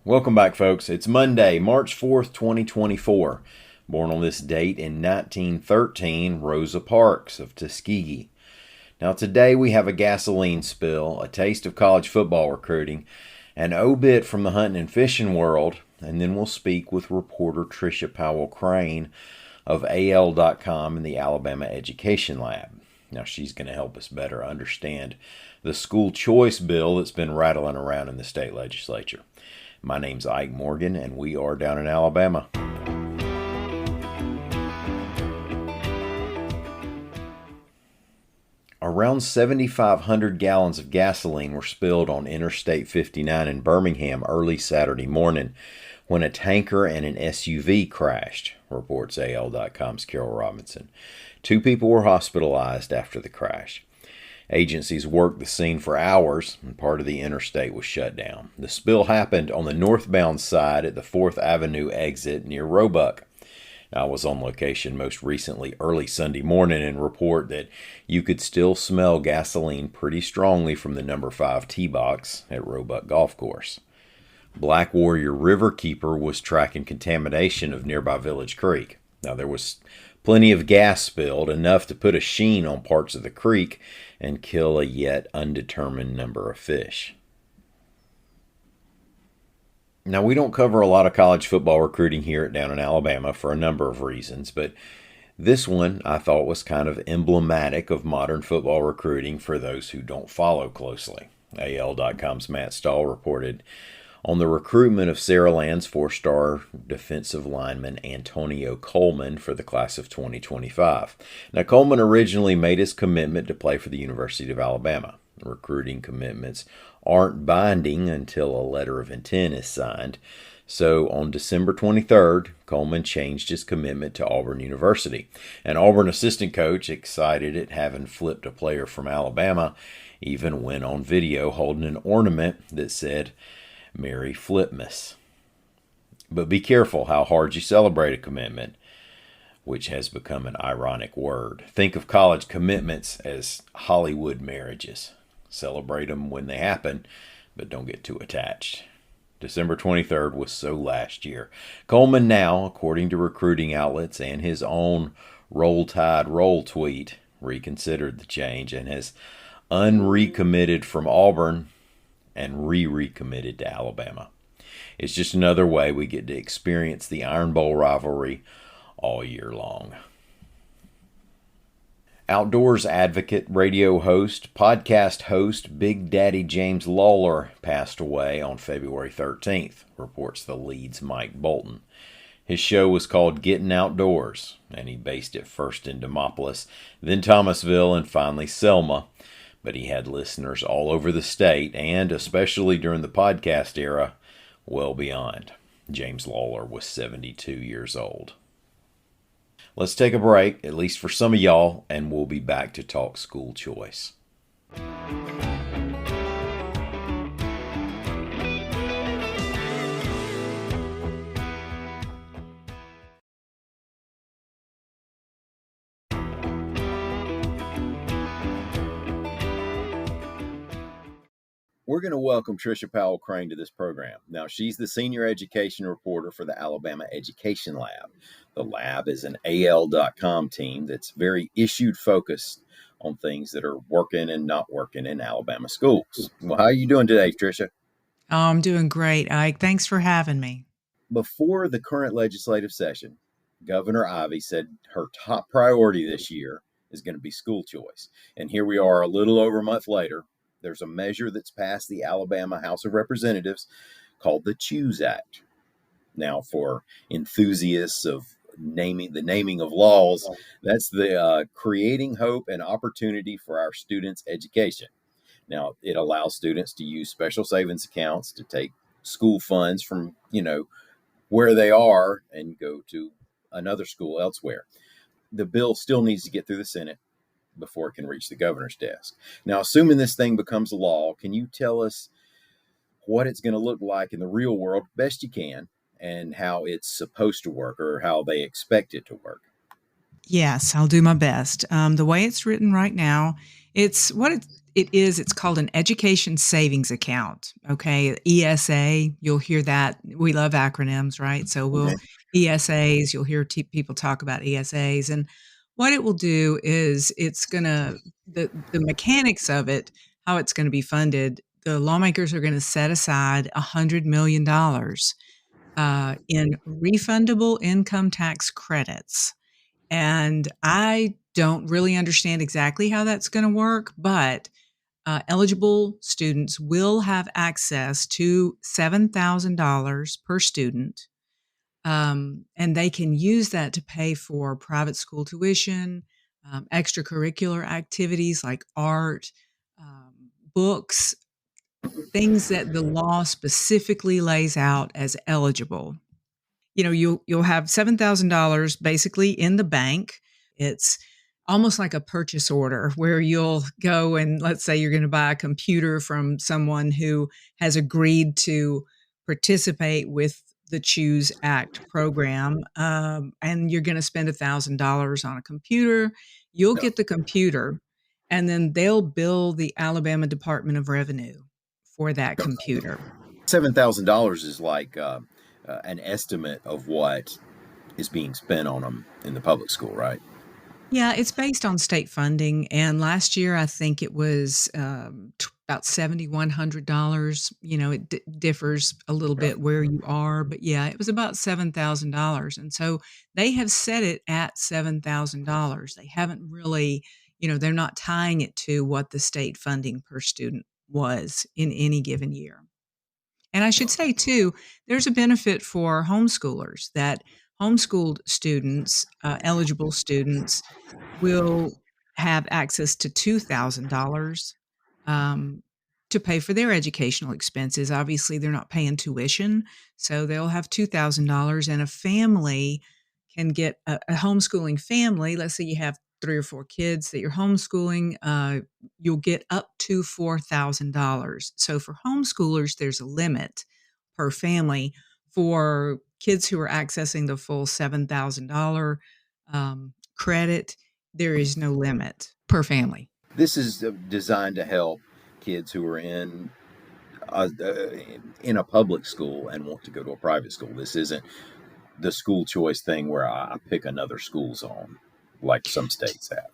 Welcome back, folks. It's Monday, March 4th, 2024. Born on this date in 1913, Rosa Parks of Tuskegee. Now, today we have a gasoline spill, a taste of college football recruiting, an obit from the hunting and fishing world, and then we'll speak with reporter Tricia Powell Crane of AL.com and the Alabama Education Lab. Now, she's going to help us better understand the school choice bill that's been rattling around in the state legislature. My name's Ike Morgan, and we are down in Alabama. Around 7,500 gallons of gasoline were spilled on Interstate 59 in Birmingham early Saturday morning when a tanker and an SUV crashed, reports AL.com's Carol Robinson. 2 people were hospitalized after the crash. Agencies worked the scene for hours, and part of the interstate was shut down. The spill happened on the northbound side at the 4th Avenue exit near Roebuck. I was on location most recently early Sunday morning and report that you could still smell gasoline pretty strongly from the number 5 tee box at Roebuck Golf Course. Black Warrior Riverkeeper was tracking contamination of nearby Village Creek. Now, there was plenty of gas spilled, enough to put a sheen on parts of the creek and kill a yet undetermined number of fish. Now, we don't cover a lot of college football recruiting here at Down in Alabama for a number of reasons, but this one I thought was kind of emblematic of modern football recruiting for those who don't follow closely. AL.com's Matt Stahl reported on the recruitment of Saraland's 4-star defensive lineman Antonio Coleman for the class of 2025. Now, Coleman originally made his commitment to play for the University of Alabama. Recruiting commitments aren't binding until a letter of intent is signed. So on December 23rd, Coleman changed his commitment to Auburn University. An Auburn assistant coach, excited at having flipped a player from Alabama, even went on video holding an ornament that said, "Merry Flipmas." But be careful how hard you celebrate a commitment, which has become an ironic word. Think of college commitments as Hollywood marriages. Celebrate them when they happen, but don't get too attached. December 23rd was so last year. Coleman now, according to recruiting outlets and his own Roll Tide Roll tweet, reconsidered the change and has unrecommitted from Auburn and recommitted to Alabama. It's just another way we get to experience the Iron Bowl rivalry all year long. Outdoors advocate, radio host, podcast host Big Daddy James Lawler passed away on February 13th, reports the Lead's Mike Bolton. His show was called Getting Outdoors, and he based it first in Demopolis, then Thomasville, and finally Selma. But he had listeners all over the state, and especially during the podcast era, well beyond. James Lawler was 72 years old. Let's take a break, at least for some of y'all, and we'll be back to talk school choice. We're going to welcome Tricia Powell Crane to this program. Now, she's the senior education reporter for the Alabama Education Lab. The lab is an AL.com team that's very issue focused on things that are working and not working in Alabama schools. Well, how are you doing today, Tricia? Oh, I'm doing great, Ike. Thanks for having me. Before the current legislative session, Governor Ivey said her top priority this year is going to be school choice. And here we are a little over a month later. There's a measure that's passed the Alabama House of Representatives called the CHOOSE Act. Now, for enthusiasts of naming of laws, that's the creating hope and opportunity for our students' education. Now, it allows students to use special savings accounts to take school funds from, where they are and go to another school elsewhere. The bill still needs to get through the Senate before it can reach the governor's desk. Now, assuming this thing becomes a law, can you tell us what it's going to look like in the real world, best you can, and how it's supposed to work or how they expect it to work? Yes, I'll do my best. The way it's written right now, it's what It's called an education savings account. Okay. ESA, you'll hear that. We love acronyms, right? So Okay. ESAs, you'll hear people talk about ESAs. And what it will do is the mechanics of it, how it's going to be funded, the lawmakers are going to set aside $100 million in refundable income tax credits. And I don't really understand exactly how that's going to work, but eligible students will have access to $7,000 per student. And they can use that to pay for private school tuition, extracurricular activities like art, books, things that the law specifically lays out as eligible. You'll have $7,000 basically in the bank. It's almost like a purchase order where you'll go and let's say you're going to buy a computer from someone who has agreed to participate with the Choose Act program, and you're going to spend $1,000 on a computer. You'll No. get the computer, and then they'll bill the Alabama Department of Revenue for that computer. $7,000 is like an estimate of what is being spent on them in the public school, right? Yeah, it's based on state funding, and last year I think it was about $7,100. It differs a little Right. bit where you are, but yeah, it was about $7,000, and so they have set it at $7,000. They haven't really, they're not tying it to what the state funding per student was in any given year. And I should say too, there's a benefit for homeschoolers that homeschooled students, eligible students, will have access to $2,000 um, to pay for their educational expenses. Obviously, they're not paying tuition, so they'll have $2,000, and a family can get a homeschooling family. Let's say you have 3 or 4 kids that you're homeschooling, you'll get up to $4,000. So for homeschoolers, there's a limit per family. For kids who are accessing the full $7,000 credit, there is no limit per family. This is designed to help kids who are uh, uh, in a public school and want to go to a private school. This isn't the school choice thing where I pick another school zone like some states have.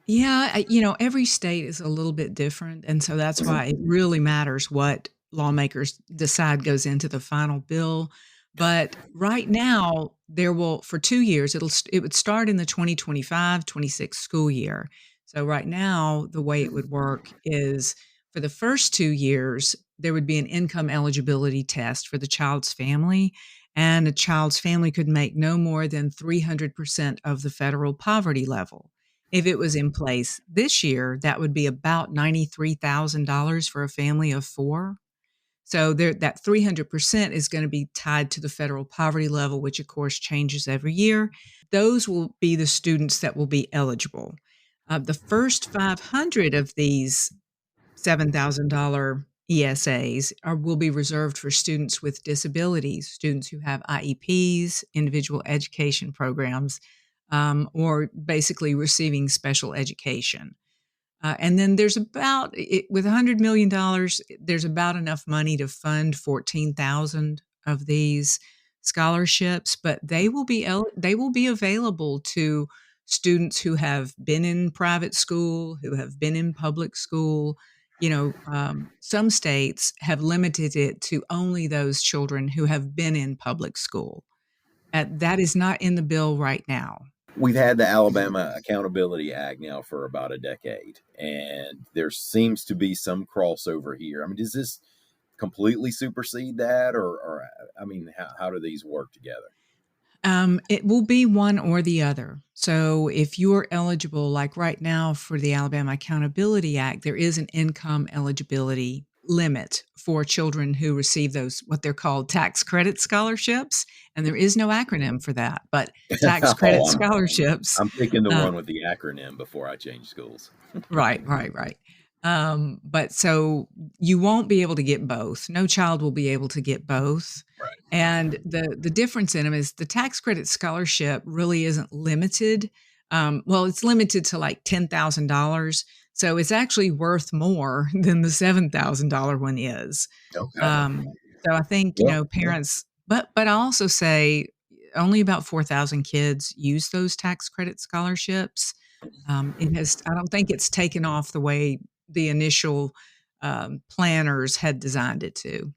Yeah, every state is a little bit different, and so that's why it really matters what lawmakers decide goes into the final bill. But right now, there will for 2 years, it would start in the 2025-26 school year. So right now, the way it would work is for the first 2 years, there would be an income eligibility test for the child's family, and a child's family could make no more than 300% of the federal poverty level. If it was in place this year, that would be about $93,000 for a family of 4. So that 300% is going to be tied to the federal poverty level, which of course changes every year. Those will be the students that will be eligible. The first 500 of these $7,000 ESAs will be reserved for students with disabilities, students who have IEPs, individual education programs, or basically receiving special education. And then with $100 million, there's about enough money to fund 14,000 of these scholarships, but they will be available to students who have been in private school, who have been in public school. Some states have limited it to only those children who have been in public school. That is not in the bill right now. We've had the Alabama Accountability Act now for about a decade, and there seems to be some crossover here. I mean, does this completely supersede that, or I mean, how do these work together? It will be one or the other. So if you're eligible, like right now for the Alabama Accountability Act, there is an income eligibility limit for children who receive those, what they're called tax credit scholarships. And there is no acronym for that, but tax credit Oh, scholarships. I'm picking the uh, one with the acronym before I change schools. Right, right, right. But so you won't be able to get both. No child will be able to get both. Right. And the difference in them is the tax credit scholarship really isn't limited. Well, it's limited to like $10,000. So it's actually worth more than the $7,000 one is. Okay. So I think, Well, parents, but I also say only about 4,000 kids use those tax credit scholarships. I don't think it's taken off the way the initial, planners had designed it to.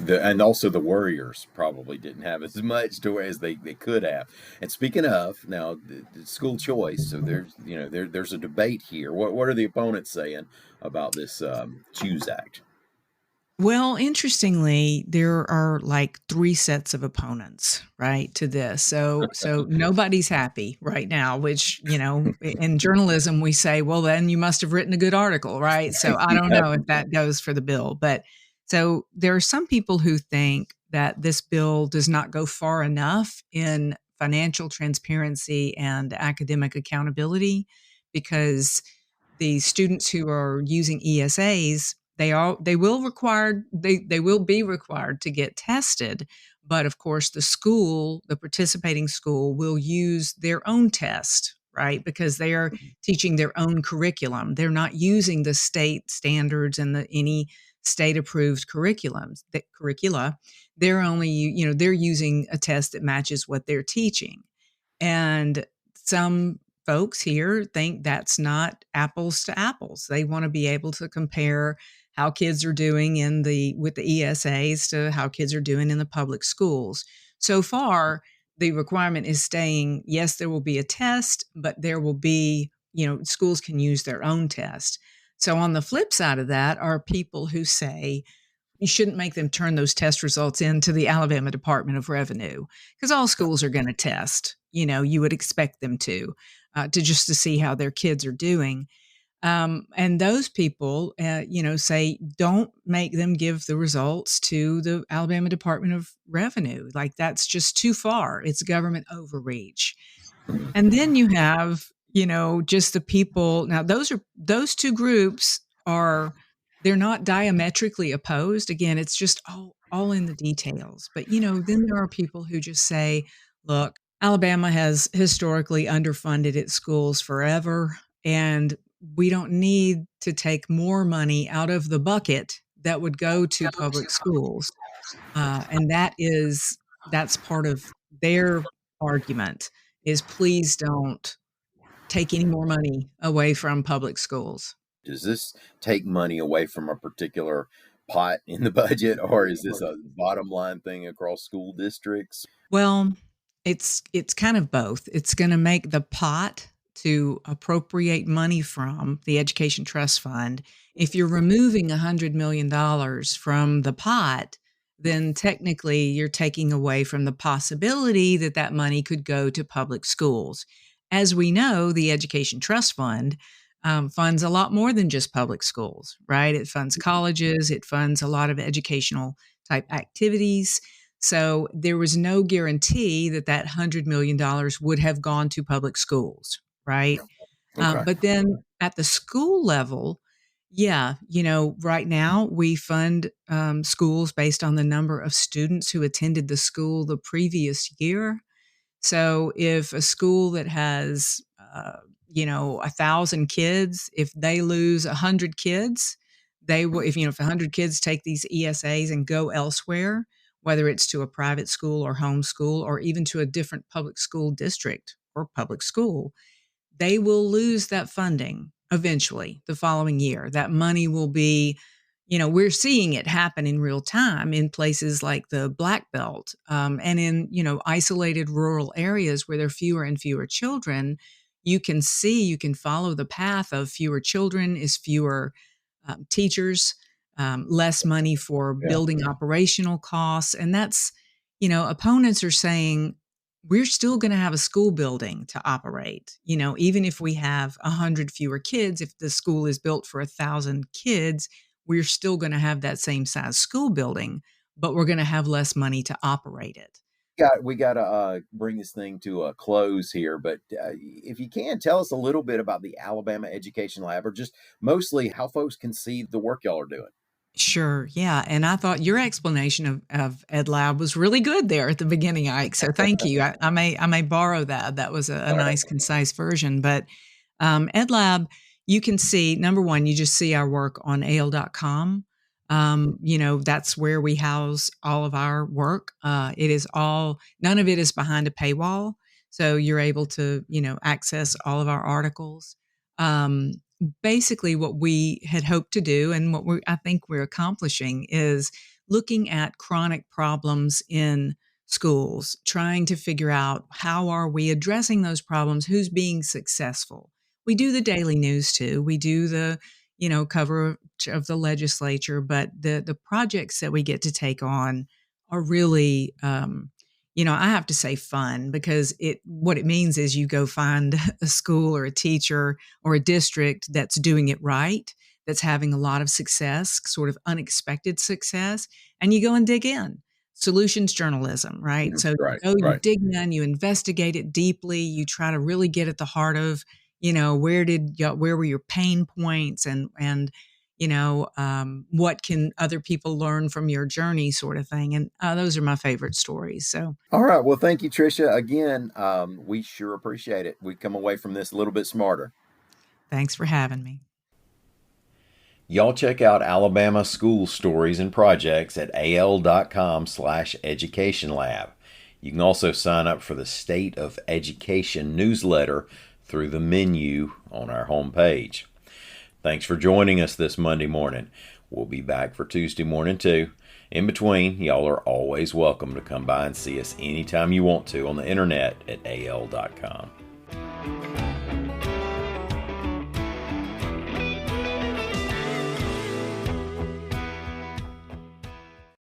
and also the Warriors probably didn't have as much to as they could have. And speaking of now, the school choice. So there's a debate here. What are the opponents saying about this Choose Act? Well, interestingly, there are like 3 sets of opponents, right, to this. So nobody's happy right now, which, in journalism, we say, "Well, then you must have written a good article," right? So I don't Yeah. know if that goes for the bill, but so there are some people who think that this bill does not go far enough in financial transparency and academic accountability because the students who are using ESAs, they will be required to get tested, but of course the participating school will use their own test, right? Because they are teaching their own curriculum. They're not using the state standards and any state approved curricula. They're only, they're using a test that matches what they're teaching. And some folks here think that's not apples to apples. They want to be able to compare how kids are doing with the ESAs to how kids are doing in the public schools. So far, the requirement is staying, yes, there will be a test, but there will be, schools can use their own test. So on the flip side of that are people who say, you shouldn't make them turn those test results into the Alabama Department of Revenue because all schools are going to test. You would expect them to just to see how their kids are doing. And those people, say don't make them give the results to the Alabama Department of Revenue. Like that's just too far. It's government overreach. And then you have, just the people. Now, those two groups are they're not diametrically opposed. Again, it's just all in the details. But then there are people who just say, look, Alabama has historically underfunded its schools forever, and we don't need to take more money out of the bucket that would go to public schools. And that's part of their argument is please don't take any more money away from public schools. Does this take money away from a particular pot in the budget, or is this a bottom line thing across school districts? Well, it's kind of both. It's going to make the pot to appropriate money from the Education Trust Fund. If you're removing $100 million from the pot, then technically you're taking away from the possibility that that money could go to public schools. As we know, the Education Trust Fund funds a lot more than just public schools, right? It funds colleges, it funds a lot of educational type activities. So there was no guarantee that that $100 million would have gone to public schools, right? Okay. But then at the school level, yeah, right now we fund schools based on the number of students who attended the school the previous year. So if a school that has, 1,000 kids, if they lose 100 kids, they will, if 100 kids take these ESAs and go elsewhere, whether it's to a private school or homeschool or even to a different public school district or public school, they will lose that funding eventually the following year. That money will be, we're seeing it happen in real time in places like the Black Belt and in, isolated rural areas where there are fewer and fewer children. You can follow the path of fewer children is fewer teachers, less money for Yeah. building operational costs. And that's, opponents are saying, we're still going to have a school building to operate. Even if we have 100 fewer kids, if the school is built for 1,000 kids, we're still going to have that same size school building, but we're going to have less money to operate it. We got to bring this thing to a close here, but if you can tell us a little bit about the Alabama Education Lab, or just mostly how folks can see the work y'all are doing. Sure. Yeah. And I thought your explanation of EdLab was really good there at the beginning, Ike. So thank you. I may borrow that. That was a All right. nice, concise version. But EdLab you can see, number one, you just see our work on AL.com. That's where we house all of our work. None of it is behind a paywall. So you're able to, access all of our articles. Um, Basically, what we had hoped to do and I think we're accomplishing is looking at chronic problems in schools, trying to figure out how are we addressing those problems, who's being successful. We do the daily news too. We do the, cover of the legislature, but the projects that we get to take on are really, I have to say fun, because what it means is you go find a school or a teacher or a district that's doing it right, that's having a lot of success, sort of unexpected success, and you go and dig in. Solutions journalism, right? So you Right, go, you right. dig in, you investigate it deeply, you try to really get at the heart of, where were your pain points, and what can other people learn from your journey, sort of thing. And those are my favorite stories. So All right. Well, thank you, Tricia. Again, we sure appreciate it. We come away from this a little bit smarter. thanks for having me. Y'all check out Alabama school stories and projects at al.com/education lab. You can also sign up for the State of Education newsletter through the menu on our homepage. Thanks for joining us this Monday morning. We'll be back for Tuesday morning too. In between, y'all are always welcome to come by and see us anytime you want to on the internet at al.com.